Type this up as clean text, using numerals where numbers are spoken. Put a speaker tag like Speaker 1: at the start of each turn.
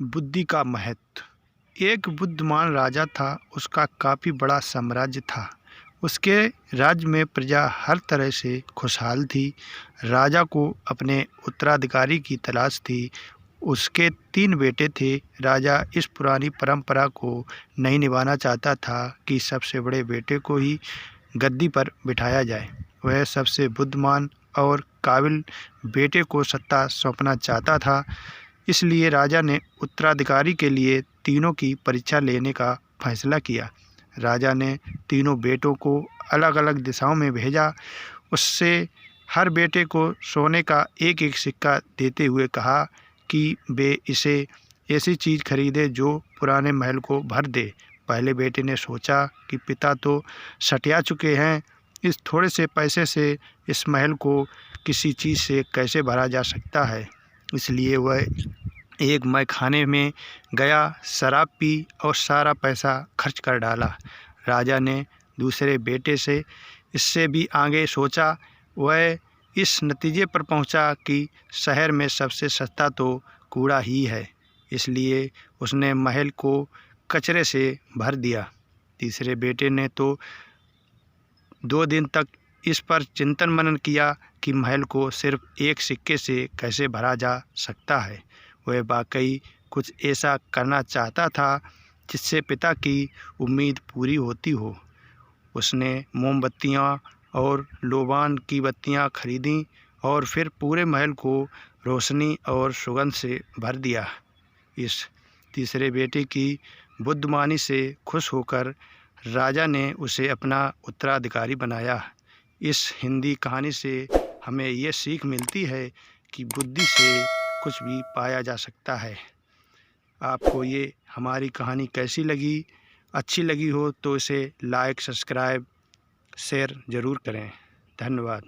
Speaker 1: बुद्धि का महत्व। एक बुद्धिमान राजा था, उसका काफ़ी बड़ा साम्राज्य था। उसके राज्य में प्रजा हर तरह से खुशहाल थी। राजा को अपने उत्तराधिकारी की तलाश थी। उसके 3 बेटे थे। राजा इस पुरानी परंपरा को नहीं निभाना चाहता था कि सबसे बड़े बेटे को ही गद्दी पर बिठाया जाए। वह सबसे बुद्धिमान और काबिल बेटे को सत्ता सौंपना चाहता था। इसलिए राजा ने उत्तराधिकारी के लिए तीनों की परीक्षा लेने का फैसला किया। राजा ने तीनों बेटों को अलग अलग दिशाओं में भेजा। उससे हर बेटे को सोने का एक एक सिक्का देते हुए कहा कि वे इसे ऐसी चीज़ खरीदे जो पुराने महल को भर दे। पहले बेटे ने सोचा कि पिता तो सटिया चुके हैं, इस थोड़े से पैसे से इस महल को किसी चीज़ से कैसे भरा जा सकता है। इसलिए वह एक मैखाने में गया, शराब पी और सारा पैसा खर्च कर डाला। राजा ने दूसरे बेटे से इससे भी आगे सोचा। वह इस नतीजे पर पहुंचा कि शहर में सबसे सस्ता तो कूड़ा ही है। इसलिए उसने महल को कचरे से भर दिया। तीसरे बेटे ने तो 2 दिन तक इस पर चिंतन मनन किया कि महल को सिर्फ एक सिक्के से कैसे भरा जा सकता है। वह वाकई कुछ ऐसा करना चाहता था जिससे पिता की उम्मीद पूरी होती हो। उसने मोमबत्तियाँ और लोबान की बत्तियाँ खरीदीं और फिर पूरे महल को रोशनी और सुगंध से भर दिया। इस तीसरे बेटे की बुद्धिमानी से खुश होकर राजा ने उसे अपना उत्तराधिकारी बनाया। इस हिंदी कहानी से हमें ये सीख मिलती है कि बुद्धि से कुछ भी पाया जा सकता है। आपको ये हमारी कहानी कैसी लगी? अच्छी लगी हो तो इसे लाइक, सब्सक्राइब, शेयर ज़रूर करें। धन्यवाद।